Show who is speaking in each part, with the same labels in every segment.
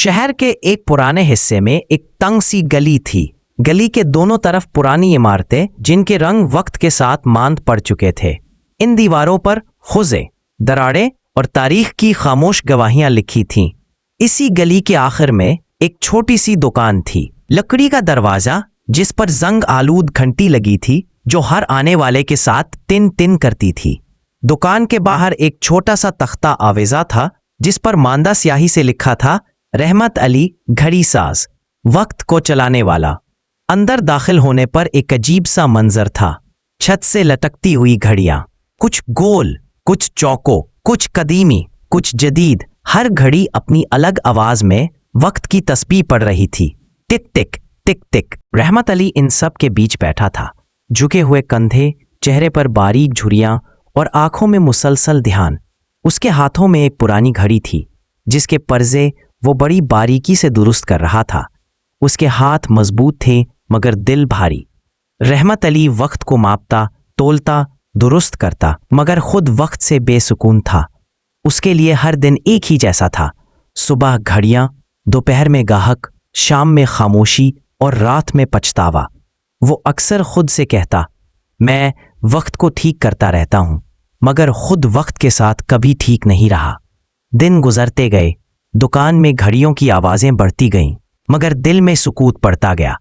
Speaker 1: शहर के एक पुराने हिस्से में एक तंग सी गली थी। गली के दोनों तरफ पुरानी इमारतें जिनके रंग वक्त के साथ मांद पड़ चुके थे। इन दीवारों पर खुजे, दरारें और तारीख की खामोश गवाहियां लिखी थीं। इसी गली के आखिर में एक छोटी सी दुकान थी। लकड़ी का दरवाजा जिस पर जंग आलूद घंटी लगी थी जो हर आने वाले के साथ तिन तिन करती थी। दुकान के बाहर एक छोटा सा तख्ता आवेजा था जिस पर मांदा स्याही से लिखा था, रहमत अली घड़ी साज, वक्त को चलाने वाला। अंदर दाखिल होने पर एक अजीब सा मंजर था। छत से लटकती हुई घड़ियां, कुछ गोल, कुछ चौको, कुछ कदीमी, कुछ जदीद। हर घड़ी अपनी अलग आवाज में वक्त की तस्बीह पढ़ रही थी। टिक टिक टिक टिक। रहमत अली इन सब के बीच बैठा था, झुके हुए कंधे, चेहरे पर बारीक झुर्रियां और आंखों में मुसलसल ध्यान। उसके हाथों में एक पुरानी घड़ी थी जिसके पर्जे वो बड़ी बारीकी से दुरुस्त कर रहा था। उसके हाथ मजबूत थे मगर दिल भारी। रहमत अली वक्त को मापता, तोलता, दुरुस्त करता, मगर खुद वक्त से बेसुकून था। उसके लिए हर दिन एक ही जैसा था। सुबह घड़ियां, दोपहर में गाहक, शाम में खामोशी और रात में पछतावा। वो अक्सर खुद से कहता, मैं वक्त को ठीक करता रहता हूं, मगर खुद वक्त के साथ कभी ठीक नहीं रहा। दिन गुजरते गए, दुकान में घड़ियों की आवाजें बढ़ती गईं, मगर दिल में सुकूत पड़ता गया।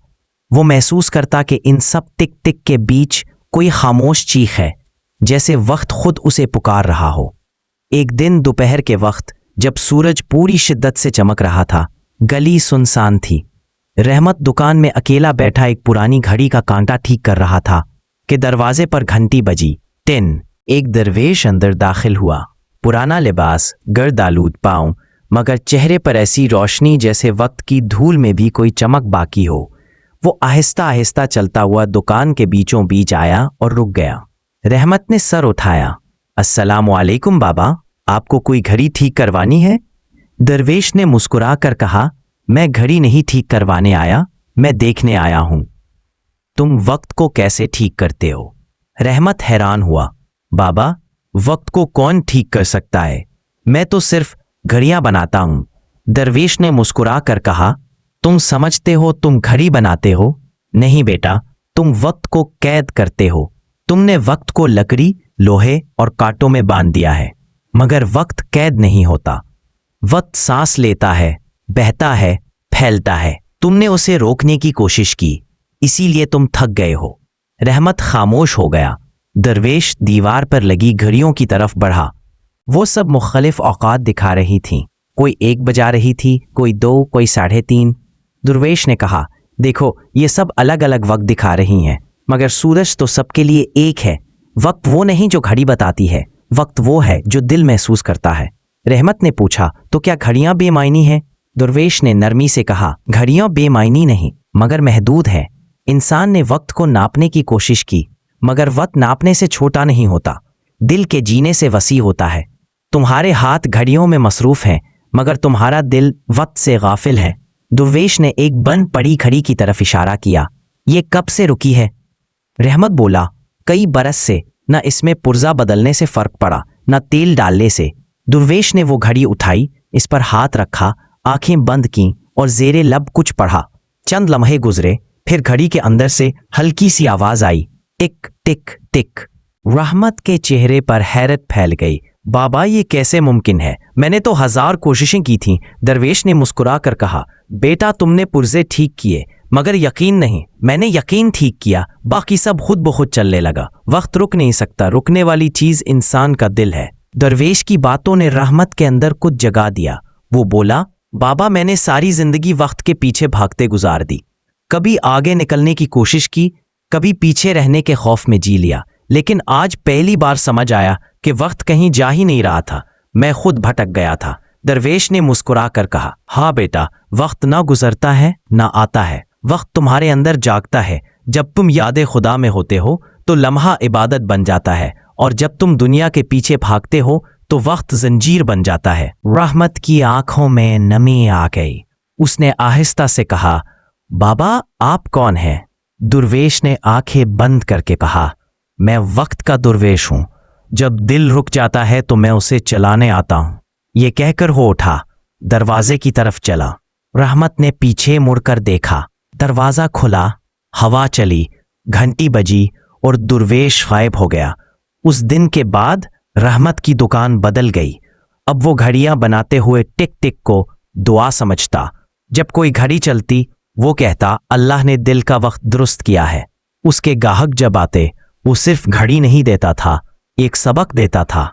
Speaker 1: वो महसूस करता कि इन सब टिक टिक के बीच कोई खामोश चीख है, जैसे वक्त खुद उसे पुकार रहा हो। एक दिन दोपहर के वक्त जब सूरज पूरी शिद्दत से चमक रहा था, गली सुनसान थी। रहमत दुकान में अकेला बैठा एक पुरानी घड़ी का कांटा ठीक कर रहा था कि दरवाजे पर घंटी बजी। टिन। एक दरवेश अंदर दाखिल हुआ। पुराना लिबास, गर्द आलूद पांव, मगर चेहरे पर ऐसी रोशनी जैसे वक्त की धूल में भी कोई चमक बाकी हो। वो आहिस्ता आहिस्ता चलता हुआ दुकान के बीचों बीच आया और रुक गया। रहमत ने सर उठाया। अस्सलाम वालेकुम बाबा, आपको कोई घड़ी ठीक करवानी है? दरवेश ने मुस्कुरा कर कहा, मैं घड़ी नहीं ठीक करवाने आया, मैं देखने आया हूं। तुम वक्त को कैसे ठीक करते हो? रहमत हैरान हुआ। बाबा, वक्त को कौन ठीक कर सकता है? मैं तो सिर्फ घड़ियां बनाता हूं। दरवेश ने मुस्कुरा कर कहा, तुम समझते हो तुम घड़ी बनाते हो? नहीं बेटा, तुम वक्त को कैद करते हो। तुमने वक्त को लकड़ी, लोहे और कांटों में बांध दिया है, मगर वक्त कैद नहीं होता। वक्त सांस लेता है, बहता है, फैलता है। तुमने उसे रोकने की कोशिश की, इसीलिए तुम थक गए हो। रहमत खामोश हो गया। दरवेश दीवार पर लगी घड़ियों की तरफ बढ़ा। वो सब मुख्तलिफ औकात दिखा रही थीं। कोई 1 बजा रही थी, कोई 2, कोई 3:30। दरवेश ने कहा, देखो ये सब अलग अलग वक्त दिखा रही हैं, मगर सूरज तो सबके लिए एक है। वक्त वो नहीं जो घड़ी बताती है, वक्त वो है जो दिल महसूस करता है। रहमत ने पूछा, तो क्या घड़ियां बेमायनी हैं? दरवेश ने नरमी से कहा, घड़ियां बेमायनी नहीं, मगर महदूद है। इंसान ने वक्त को नापने की कोशिश की, मगर वक्त नापने से छोटा नहीं होता, दिल के जीने से वसी होता है। तुम्हारे हाथ घड़ियों में मसरूफ हैं, मगर तुम्हारा दिल वक्त से गाफिल है। दरवेश ने एक बंद पड़ी घड़ी की तरफ इशारा किया। ये कब से रुकी है? रहमत बोला, कई बरस से। न इसमें पुर्जा बदलने से फर्क पड़ा, न तेल डालने से। दरवेश ने वो घड़ी उठाई, इस पर हाथ रखा, आंखें बंद की और जेरे लब कुछ पढ़ा। चंद लम्हे गुजरे, फिर घड़ी के अंदर से हल्की सी आवाज आई, टिक टिक टिक। रहमत के चेहरे पर हैरत फैल गई। बाबा, ये कैसे मुमकिन है? मैंने तो 1000 कोशिशें की थीं। दरवेश ने मुस्कुरा कर कहा, बेटा तुमने पुर्जे ठीक किए, मगर यकीन नहीं। मैंने यकीन ठीक किया, बाकी सब खुद ब खुद चलने लगा। वक्त रुक नहीं सकता, रुकने वाली चीज इंसान का दिल है। दरवेश की बातों ने रहमत के अंदर कुछ जगा दिया। वो बोला, बाबा मैंने सारी जिंदगी वक्त के पीछे भागते गुजार दी। कभी आगे निकलने की कोशिश की, कभी पीछे रहने के खौफ में जी लिया, लेकिन आज पहली बार समझ आया कि वक्त कहीं जा ही नहीं रहा था, मैं खुद भटक गया था। दरवेश ने मुस्कुरा कर कहा, हाँ बेटा, वक्त ना गुजरता है ना आता है, वक्त तुम्हारे अंदर जागता है। जब तुम याद खुदा में होते हो तो लम्हा इबादत बन जाता है, और जब तुम दुनिया के पीछे भागते हो तो वक्त जंजीर बन जाता है। रहमत की आंखों में नमी आ गई। उसने आहिस्ता से कहा, बाबा आप कौन हैं? दरवेश ने आंखें बंद करके कहा, मैं वक्त का दरवेश हूं। जब दिल रुक जाता है तो मैं उसे चलाने आता हूं। ये कहकर वो उठा, दरवाजे की तरफ चला। रहमत ने पीछे मुड़कर देखा। दरवाजा खुला, हवा चली, घंटी बजी और दुर्वेश गायब हो गया। उस दिन के बाद रहमत की दुकान बदल गई। अब वो घड़ियां बनाते हुए टिक टिक को दुआ समझता। जब कोई घड़ी चलती वो कहता अल्लाह ने दिल का वक्त दुरुस्त किया है। उसके गाहक जब आते वो सिर्फ घड़ी नहीं देता था, एक सबक देता था।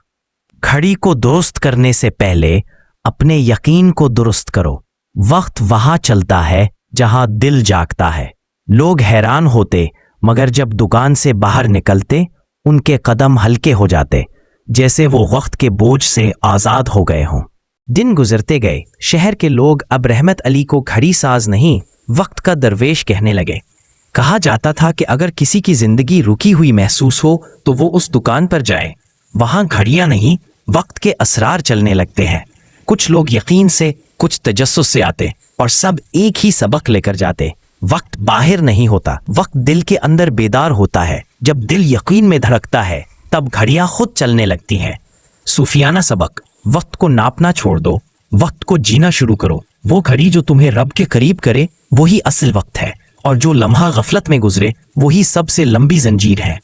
Speaker 1: घड़ी को दुरुस्त करने से पहले अपने यकीन को दुरुस्त करो। वक्त वहां चलता है जहां दिल जागता है। लोग हैरान होते, मगर जब दुकान से बाहर निकलते उनके कदम हल्के हो जाते, जैसे वो वक्त के बोझ से आजाद हो गए हों। दिन गुजरते गए। शहर के लोग अब रहमत अली को घड़ी साज नहीं, वक्त का दरवेश कहने लगे। कहा जाता था कि अगर किसी की जिंदगी रुकी हुई महसूस हो तो वो उस दुकान पर जाए। वहां घड़ियां नहीं, वक्त के असरार चलने लगते हैं। कुछ लोग यकीन से, कुछ तजस्सुस से आते और सब एक ही सबक लेकर जाते। वक्त बाहर नहीं होता, वक्त दिल के अंदर बेदार होता है। जब दिल यकीन में धड़कता है तब घड़ियां खुद चलने लगती हैं। सूफियाना सबक, वक्त को नापना छोड़ दो, वक्त को जीना शुरू करो। वो घड़ी जो तुम्हें रब के करीब करे वही असल वक्त है, और जो लम्हा गफलत में गुजरे वही सबसे लंबी जंजीर है।